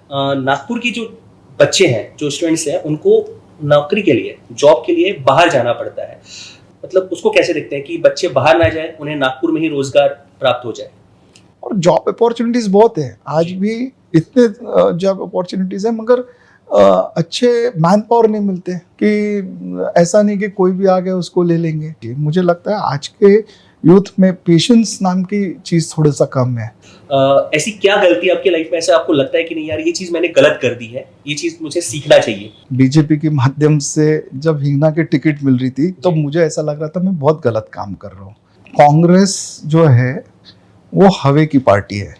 नागपुर की जो बच्चे हैं, जो स्टूडेंट्स हैं, उनको नौकरी के लिए, जॉब के लिए बाहर जाना पड़ता है। मतलब उसको कैसे देखते हैं कि बच्चे बाहर ना जाए, उन्हें नागपुर में ही रोजगार प्राप्त हो जाए? और जॉब अपॉर्चुनिटीज बहुत है आज भी, इतने जॉब अपॉर्चुनिटीज है, मगर अच्छे मैन पावर नहीं मिलते कि ऐसा नहीं कि कोई भी आ गया उसको ले लेंगे। मुझे लगता है आज के यूथ में पेशेंस नाम की चीज थोड़ा सा कम है। ऐसी क्या गलती आपकी लाइफ में ऐसा आपको लगता है कि नहीं यार ये चीज मैंने गलत कर दी है, ये चीज मुझे सीखना चाहिए? बीजेपी के माध्यम से जब हिंगना की टिकट मिल रही थी तो मुझे ऐसा लग रहा था मैं बहुत गलत काम कर रहा हूँ। कांग्रेस जो है वो हवे की पार्टी है,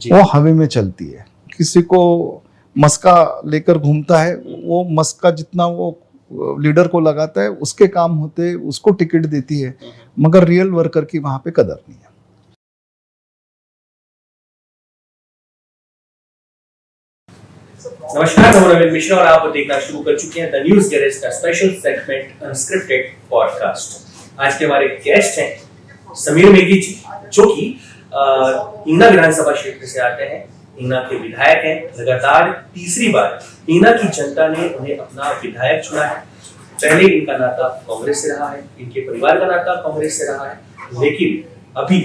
वो हवे में चलती है। किसी को मस्का लेकर घूमता है, वो मस्का जितना वो लीडर को लगाता है उसके काम होते हैं, उसको टिकट देती है, मगर रियल वर्कर की वहां पे कदर नहीं है। नमस्कार, मैं रविंद्र मिश्रा और आप देखना शुरू कर चुके हैं द न्यूज गैरेज का स्पेशल सेगमेंट अनस्क्रिप्टेड पॉडकास्ट। आज के हमारे गेस्ट हैं समीर मेघी जी, जो कि हिंगना विधानसभा क्षेत्र से आते हैं, हिंगना के विधायक हैं। लगातार तीसरी बार हिंगना की जनता ने उन्हें अपना विधायक चुना है। पहले इनका नाता कांग्रेस से रहा है, इनके परिवार का नाता कांग्रेस से रहा है, लेकिन अभी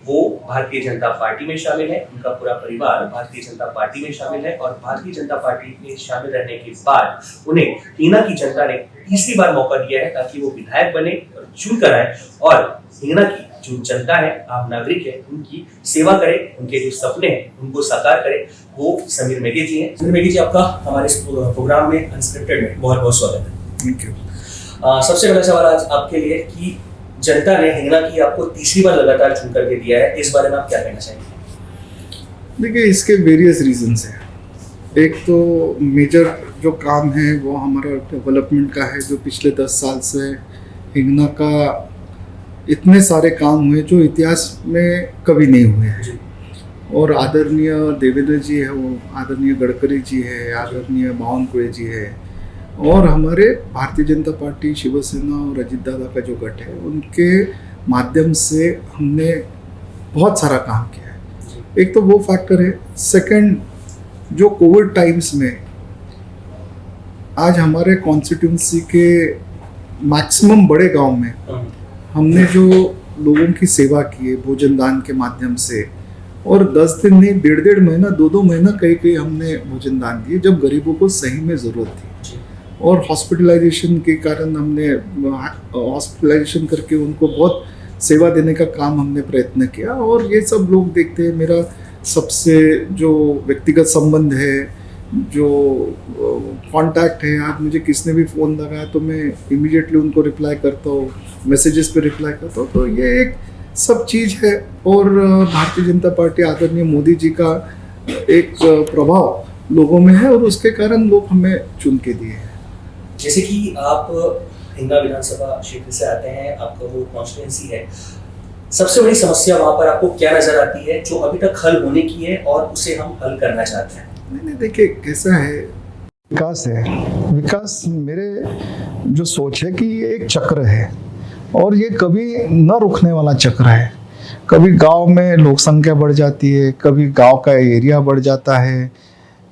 वो भारतीय जनता पार्टी में शामिल है। उनका पूरा परिवार भारतीय जनता पार्टी में शामिल है और भारतीय जनता पार्टी में शामिल रहने के बाद उन्हें हिंगना की जनता ने तीसरी बार मौका दिया है ताकि वो विधायक बने और चुन कर आए और हिंगना की जो जनता है, आम नागरिक है, उनकी सेवा करे, उनके जो सपने हैं उनको साकार करे। वो समीर मेघी जी हैं। समीर मेघी जी, आपका हमारे इस प्रोग्राम में अनस्क्रिप्टेड में बहुत बहुत स्वागत है। Thank you. सबसे पहला सवाल आज आपके लिए कि जनता ने हिंगना की आपको तीसरी बार लगातार चुन करके दिया है, इस बारे में आप क्या कहना चाहेंगे? देखिए, इसके वेरियस रीजंस हैं। एक तो मेजर जो काम है वो हमारा डेवलपमेंट का है, जो पिछले 10 साल से हिंगना का इतने सारे काम हुए जो इतिहास में कभी नहीं हुए हैं। और आदरणीय देवेंद्र जी है, वो आदरणीय गडकरी जी है, आदरणीय बावनकुळे जी है, और हमारे भारतीय जनता पार्टी, शिवसेना और अजित दादा का जो गठ है, उनके माध्यम से हमने बहुत सारा काम किया है। एक तो वो फैक्टर है। सेकंड, जो कोविड टाइम्स में आज हमारे कॉन्स्टिट्यूंसी के मैक्सिमम बड़े गांव में हमने जो लोगों की सेवा की है भोजन दान के माध्यम से, और 10 दिन नहीं, 1.5 महीना, 2 महीना कई हमने भोजन दान दिए जब गरीबों को सही में ज़रूरत थी। और हॉस्पिटलाइजेशन के कारण हमने हॉस्पिटलाइजेशन करके उनको बहुत सेवा देने का काम हमने प्रयत्न किया। और ये सब लोग देखते हैं। मेरा सबसे जो व्यक्तिगत संबंध है, जो कांटेक्ट है, आज मुझे किसने भी फ़ोन लगाया तो मैं इमीडिएटली उनको रिप्लाई करता हूँ, मैसेजेस पे रिप्लाई करता हूँ। तो ये एक सब चीज़ है। और भारतीय जनता पार्टी, आदरणीय मोदी जी का एक प्रभाव लोगों में है और उसके कारण लोग हमें चुन के दिए हैं। जैसे कि आप हिंगना विधानसभा क्षेत्र से आते हैं, आपका वो कॉन्स्टिट्यूएंसी है, सबसे बड़ी समस्या वहां पर आपको क्या नजर आती है जो अभी तक हल होने की है और उसे हम हल करना चाहते हैं? नहीं, देखिए कैसा है, विकास है। विकास मेरे जो सोच है कि ये एक चक्र है और ये कभी न रुकने वाला चक्र है। कभी गांव में लोक संख्या बढ़ जाती है, कभी गांव का एरिया बढ़ जाता है,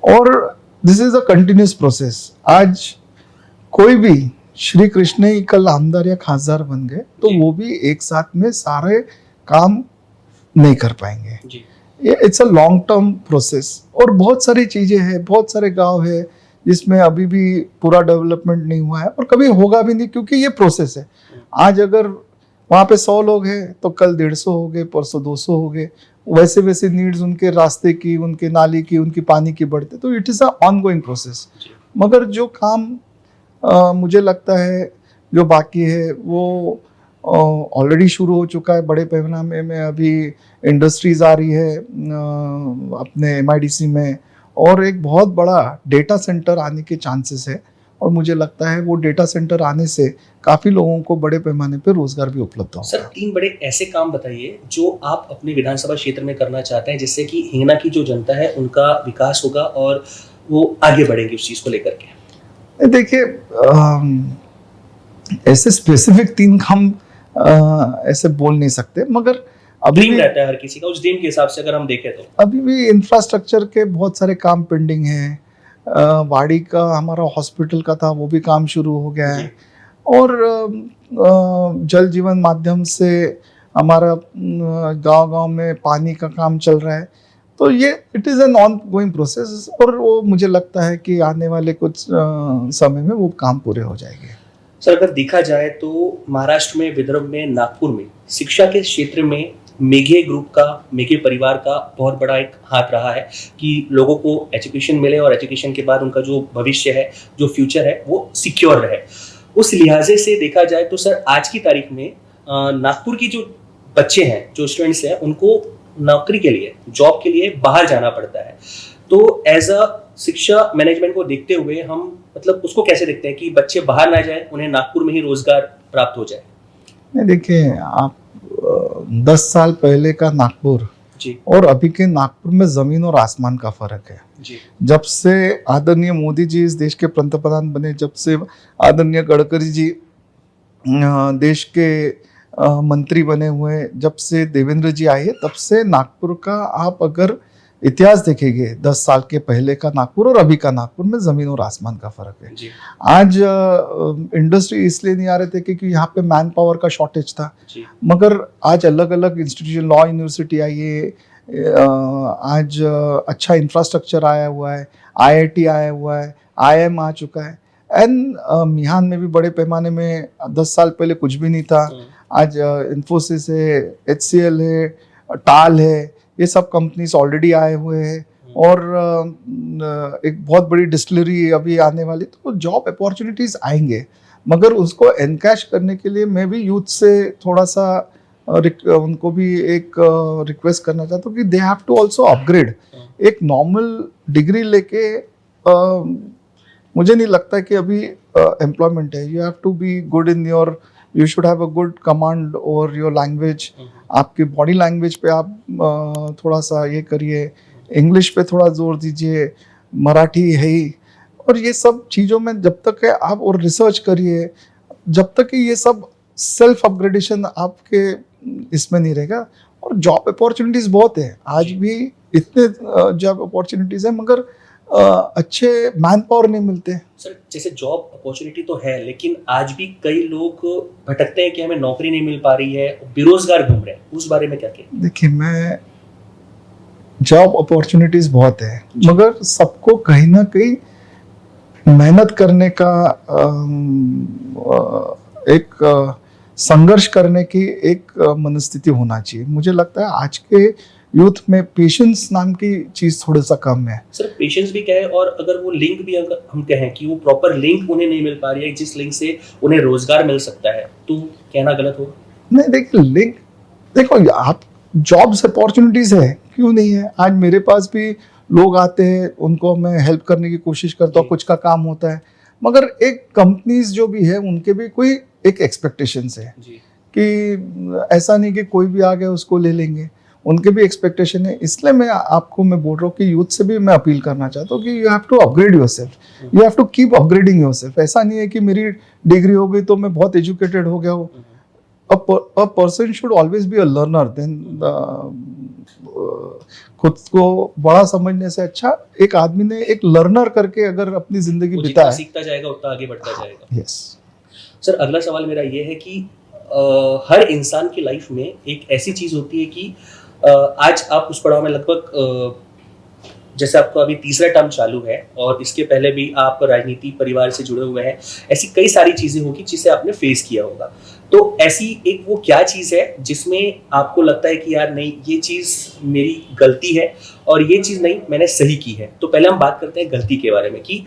और this is a continuous process. आज कोई भी, श्री कृष्ण ही कल आमदार या खासदार बन गए तो वो भी एक साथ में सारे काम नहीं कर पाएंगे। ये it's a long term process. और बहुत सारी चीजें हैं, बहुत सारे गांव है जिसमें अभी भी पूरा डेवलपमेंट नहीं हुआ है और कभी होगा भी नहीं, क्योंकि ये प्रोसेस है। आज अगर वहाँ पे 100 लोग हैं तो कल 150 हो गए, परसों 200 हो गए। वैसे वैसे नीड्स उनके रास्ते की, उनके नाली की, उनकी पानी की बढ़ते, तो it is a ongoing process. मगर जो काम मुझे लगता है जो बाकी है वो ऑलरेडी शुरू हो चुका है बड़े पैमाने में। अभी इंडस्ट्रीज आ रही है अपने MIDC में, और एक बहुत बड़ा डेटा सेंटर आने के चांसेस है। और मुझे लगता है वो डेटा सेंटर आने से काफ़ी लोगों को बड़े पैमाने पर रोजगार भी उपलब्ध होगा। सर, 3 बड़े ऐसे काम बताइए जो आप अपने विधानसभा क्षेत्र में करना चाहते हैं जिससे कि हिंगना की जो जनता है उनका विकास होगा और वो आगे बढ़ेंगे उस चीज़ को लेकर के। देखिए, ऐसे स्पेसिफिक 3 काम ऐसे बोल नहीं सकते, मगर अभी ड्रीम भी रहता है हर किसी का, उस ड्रीम के हिसाब से अगर हम देखें तो। अभी भी इंफ्रास्ट्रक्चर के बहुत सारे काम पेंडिंग हैं। वाड़ी का हमारा हॉस्पिटल का था, वो भी काम शुरू हो गया है। और जल जीवन माध्यम से हमारा गांव-गांव में पानी का काम चल रहा है। तो ये it is an on going process, और वो मुझे लगता है कि आने वाले कुछ समय में वो काम पूरे हो जाएंगे। सर अगर देखा जाए तो महाराष्ट्र में, विदर्भ में, नागपुर में शिक्षा के क्षेत्र में मेघे ग्रुप का, मेघे परिवार का बहुत बड़ा एक हाथ रहा है कि लोगों को एजुकेशन मिले और एजुकेशन के बाद उनका जो भविष्य है, जो फ्यूचर है, वो सिक्योर रहे। उस लिहाजे से देखा जाए तो सर आज की तारीख में नागपुर की जो बच्चे हैं, जो स्टूडेंट्स हैं, उनको नौकरी के लिए, जॉब के लिए बाहर जाना पड़ता है। तो एज अ शिक्षा मैनेजमेंट को देखते हुए हम मतलब उसको कैसे देखते हैं कि बच्चे बाहर ना जाए, उन्हें नागपुर में ही रोजगार प्राप्त हो जाए? नहीं, देखिए आप 10 साल पहले का नागपुर जी और अभी के नागपुर में जमीन और आसमान का फर्क है। जी जब से आदरणीय मोदी जी इस देश के पंतप्रधान बने, जब से आदरणीय गडकरी जी देश के मंत्री बने हुए, जब से देवेंद्र जी आए, तब से नागपुर का आप अगर इतिहास देखेंगे 10 साल के पहले का नागपुर और अभी का नागपुर में जमीन और आसमान का फर्क है। जी आज इंडस्ट्री इसलिए नहीं आ रहे थे क्योंकि यहाँ पे मैन पावर का शॉर्टेज था, जी मगर आज अलग अलग इंस्टीट्यूशन, लॉ यूनिवर्सिटी आई है, आज अच्छा इंफ्रास्ट्रक्चर आया हुआ है, आईआईटी आया हुआ है, आईआईएम आ चुका है। एंड मिहान में भी बड़े पैमाने में 10 साल पहले कुछ भी नहीं था। आज इन्फोसिस है, एचसीएल है, टाल है, ये सब कंपनीज ऑलरेडी आए हुए हैं। और एक बहुत बड़ी डिस्टिलरी अभी आने वाली, तो जॉब अपॉर्चुनिटीज आएंगे, मगर उसको एनकैश करने के लिए मैं भी यूथ से थोड़ा सा उनको भी एक रिक्वेस्ट करना चाहता हूँ कि they have to also upgrade. एक नॉर्मल डिग्री लेके मुझे नहीं लगता कि अभी एम्प्लॉयमेंट है। You have to be good in your, you should have a good command over your language. आपकी बॉडी लैंग्वेज पे आप थोड़ा सा ये करिए, इंग्लिश पे थोड़ा जोर दीजिए, मराठी है ही, और ये सब चीज़ों में जब तक है आप और रिसर्च करिए, जब तक कि ये सब सेल्फ अपग्रेडेशन आपके इसमें नहीं रहेगा। और जॉब अपॉर्चुनिटीज़ बहुत है, आज भी इतने जॉब अपॉर्चुनिटीज़ है, मगर अच्छे मैन पावर नहीं मिलते। सर जैसे जॉब अपॉर्चुनिटी तो है, लेकिन आज भी कई लोग भटकते हैं कि हमें नौकरी नहीं मिल पा रही है, बेरोजगार घूम रहे हैं, उस बारे में क्या कहें? देखिए, मैं जॉब अपॉर्चुनिटीज बहुत है, मगर सबको कहीं ना कहीं मेहनत करने का एक संघर्ष करने की एक मनस्थिति होना चाहिए। मुझे लगता है आज के यूथ में पेशेंस नाम की चीज थोड़ा सा कम है। सर पेशेंस भी क्या है, और अगर वो लिंक भी अगर हम कहें कि वो प्रॉपर लिंक उन्हें नहीं मिल पा रही है जिस लिंक से उन्हें रोजगार मिल सकता है, तो कहना गलत होगा? नहीं, देखिए लिंक, देखो आप जॉब्स अपॉर्चुनिटीज है, क्यों नहीं है। आज मेरे पास भी लोग आते हैं, उनको मैं हेल्प करने की कोशिश करता हूँ, कुछ का काम होता है, मगर एक कंपनीज जो भी है उनके भी कोई एक एक्सपेक्टेशंस है जी। कि ऐसा नहीं कि कोई भी आ गया उसको ले लेंगे, उनके भी एक्सपेक्टेशन है। इसलिए मैं बोल रहा हूँ कि यूथ से भी मैं अपील करना चाहता हूँ कि you have to upgrade yourself, you have to keep upgrading yourself. ऐसा नहीं है कि मेरी डिग्री हो गई तो मैं बहुत एजुकेटेड हो गया हूँ। A person should always be a learner. Then खुद को बड़ा समझने से अच्छा एक आदमी ने एक लर्नर करके अगर अपनी जिंदगी बिताए, सीखता जाएगा उतना आगे बढ़ता जाएगा। यस सर अगला सवाल मेरा ये है कि हर इंसान की लाइफ में एक ऐसी चीज होती है कि आज आप उस पड़ाव में लगभग जैसे आपको अभी तीसरा टर्म चालू है और इसके पहले भी आप राजनीति परिवार से जुड़े हुए हैं, ऐसी कई सारी चीजें होगी जिसे आपने फेस किया होगा। तो ऐसी एक वो क्या चीज है जिसमें आपको लगता है कि यार नहीं, ये चीज मेरी गलती है और ये चीज नहीं, मैंने सही की है? तो पहले हम बात करते हैं गलती के बारे में कि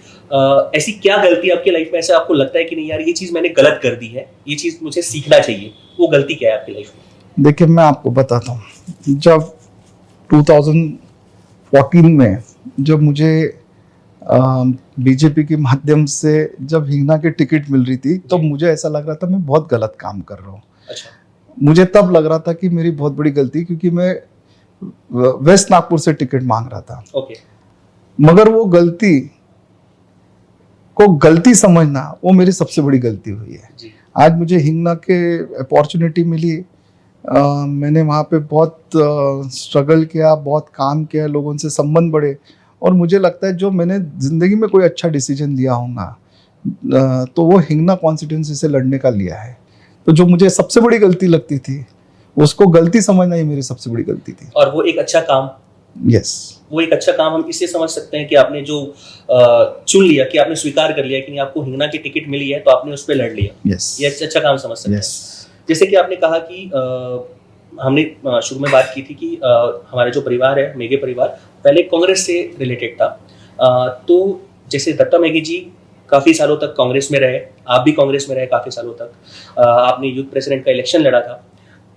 ऐसी क्या गलती आपकी लाइफ में ऐसा आपको लगता है कि नहीं यार ये चीज मैंने गलत कर दी है, ये चीज मुझे सीखना चाहिए, वो गलती क्या है आपकी लाइफ में? देखिए, मैं आपको बताता हूँ, जब 2014 में जब मुझे बीजेपी के माध्यम से जब हिंगना की टिकट मिल रही थी, तो मुझे ऐसा लग रहा था मैं बहुत गलत काम कर रहा हूँ। अच्छा। मुझे तब लग रहा था कि मेरी बहुत बड़ी गलती, क्योंकि मैं वेस्ट नागपुर से टिकट मांग रहा था। ओके। मगर वो गलती को गलती समझना, वो मेरी सबसे बड़ी गलती हुई है। जी। आज मुझे हिंगना के अपॉर्चुनिटी मिली, मैंने वहाँ पे बहुत स्ट्रगल किया, बहुत काम किया, लोगों से संबंध बढ़े, और मुझे लगता है जो मैंने ज़िंदगी में कोई अच्छा डिसीजन लिया होगा तो वो हिंगना कॉन्स्टिट्यूंसी से लड़ने का लिया है। तो जो मुझे सबसे बड़ी गलती लगती थी उसको गलती समझना ही मेरी सबसे बड़ी गलती थी। और वो एक अच्छा काम, यस, वो एक अच्छा काम हम इससे समझ सकते हैं कि आपने जो चुन लिया, कि आपने स्वीकार कर लिया कि नहीं, आपको हिंगना की टिकट मिली है तो आपने उस पर लड़ लिया। यस, ये अच्छा काम समझ सकते हैं। यस। जैसे कि आपने कहा कि हमने शुरू में बात की थी कि हमारा जो परिवार है, मेघे परिवार, पहले कांग्रेस से रिलेटेड था। तो जैसे दत्ता मेघे जी काफ़ी सालों तक कांग्रेस में रहे, आप भी कांग्रेस में रहे काफ़ी सालों तक। आपने यूथ प्रेसिडेंट का इलेक्शन लड़ा था,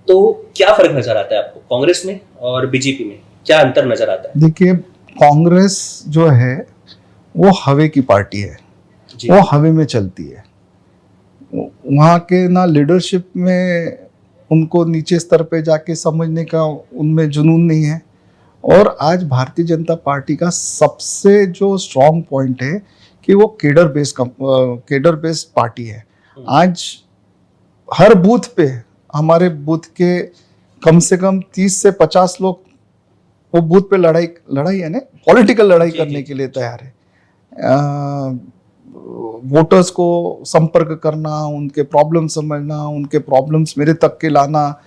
तो क्या फ़र्क नज़र आता है आपको कांग्रेस में और बीजेपी में? क्या अंतर नज़र आता है? देखिए, कांग्रेस जो है वो हवे की पार्टी है, वो हवे में चलती है। वहाँ के ना लीडरशिप में उनको नीचे स्तर पे जाके समझने का उनमें जुनून नहीं है। और आज भारतीय जनता पार्टी का सबसे जो स्ट्रॉन्ग पॉइंट है कि वो केडर बेस्ड पार्टी है। आज हर बूथ पे, हमारे बूथ के कम से कम 30 से 50 लोग वो बूथ पे लड़ाई है ना, पॉलिटिकल लड़ाई करने के लिए तैयार है। वोटर्स को संपर्क करना, उनके प्रॉब्लम समझना, उनके प्रॉब्लम्स मेरे तक के लाना,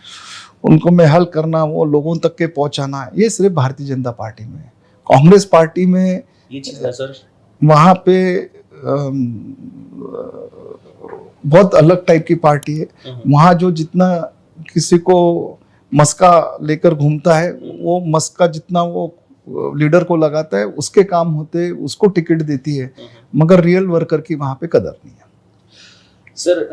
उनको मैं हल करना, वो लोगों तक के पहुंचाना, ये सिर्फ भारतीय जनता पार्टी में है। कांग्रेस पार्टी में ये चीज़ नजर वहाँ पे बहुत अलग टाइप की पार्टी है। वहाँ जो जितना किसी को मस्का लेकर घूमता है, वो मस्का जितना वो लीडर को लगाता है उसके काम होते, उसको टिकट देती है, मगर रियल वर्कर की वहाँ पे कदर नहीं है। सर,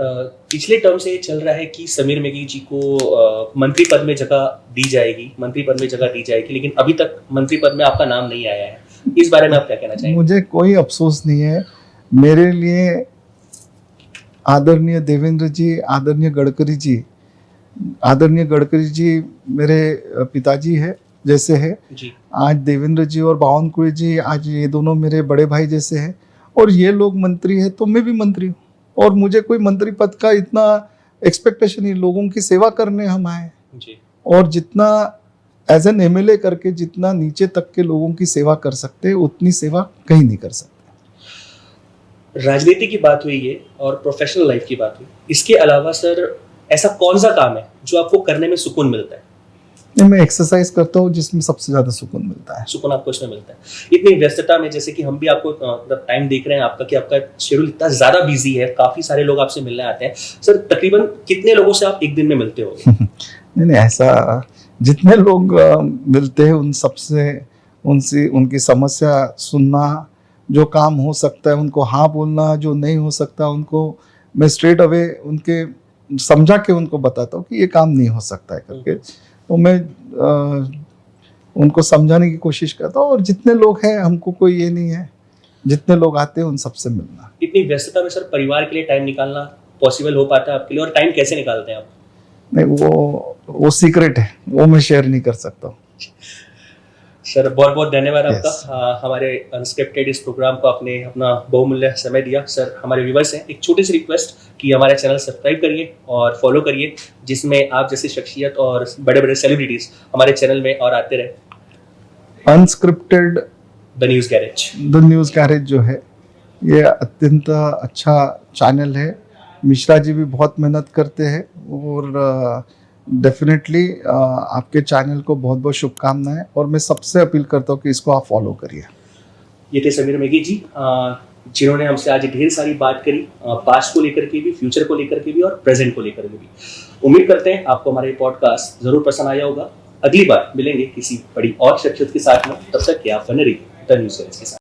पिछले टर्म से ये चल रहा है कि समीर मेघी जी को मंत्री पद में जगह दी जाएगी, लेकिन अभी तक मंत्री पद में आपका नाम नहीं आया है। इस बारे में आप क्या कहना चाहेंगे? मुझे कोई अफसोस नहीं है। मेरे लिए आदरणीय देवेंद्र जी, आदरणीय गडकरी जी मेरे पिताजी है जैसे है जी। आज देवेंद्र जी और बावनकुळे जी, आज ये दोनों मेरे बड़े भाई जैसे हैं, और ये लोग मंत्री है तो मैं भी मंत्री हूँ। और मुझे कोई मंत्री पद का इतना एक्सपेक्टेशन नहीं, लोगों की सेवा करने हम आए। और जितना एज एन एमएलए करके जितना नीचे तक के लोगों की सेवा कर सकते हैं, उतनी सेवा कहीं नहीं कर सकते। राजनीति की बात हुई है और प्रोफेशनल लाइफ की बात हुई, इसके अलावा सर ऐसा कौन सा काम है जो आपको करने में सुकून मिलता है? मैं एक्सरसाइज करता हूँ जिसमें सबसे ज्यादा सुकून मिलता है। सुकून आपको इसमें मिलता है। इतनी व्यस्तता में, जैसे कि हम भी आपको टाइम देख रहे हैं आपका, कि आपका शेड्यूल इतना ज्यादा बिजी है, काफी सारे लोग आपसे मिलने आते हैं। सर, तकरीबन कितने लोगों से आप एक दिन में मिलते हो? नहीं, ऐसा जितने लोग मिलते हैं उन सबसे उनकी समस्या सुनना, जो काम हो सकता है उनको हाँ बोलना, जो नहीं हो सकता उनको मैं स्ट्रेट अवे उनके समझा के उनको बताता हूँ कि ये काम नहीं हो सकता है करके। तो मैं उनको समझाने की कोशिश करता हूँ। और जितने लोग हैं, हमको कोई ये नहीं है, जितने लोग आते हैं उन सबसे मिलना। इतनी व्यस्तता में सर परिवार के लिए टाइम निकालना पॉसिबल हो पाता है आपके लिए? और टाइम कैसे निकालते हैं आप? नहीं, वो सीक्रेट है, वो मैं शेयर नहीं कर सकता हूँ। सर, बहुत बहुत धन्यवाद आपका। हमारे अनस्क्रिप्टेड इस प्रोग्राम को आपने अपना बहुमूल्य समय दिया। सर, हमारे व्यूवर्स हैं, एक छोटी सी रिक्वेस्ट कि हमारे चैनल सब्सक्राइब करिए और फॉलो करिए, जिसमें आप जैसी शख्सियत और बड़े बड़े सेलिब्रिटीज हमारे चैनल में और आते रहे। अनस्क्रिप्टेड द न्यूज़ गैरेज जो है, ये अत्यंत अच्छा चैनल है। मिश्रा जी भी बहुत मेहनत करते हैं, और डेफिनेटली आपके चैनल को बहुत बहुत शुभकामनाएं, और मैं सबसे अपील करता हूँ कि इसको आप फॉलो करिए। ये थे समीर मेघी जी, जिन्होंने हमसे आज ढेर सारी बात करी, पास्ट को लेकर के भी, फ्यूचर को लेकर के भी, और प्रेजेंट को लेकर के भी। उम्मीद करते हैं आपको हमारा ये पॉडकास्ट जरूर पसंद आया होगा। अगली बार मिलेंगे किसी बड़ी और शख्सियत के साथ में, तब तक आप बने रहिए द न्यूज़ गैरेज के साथ।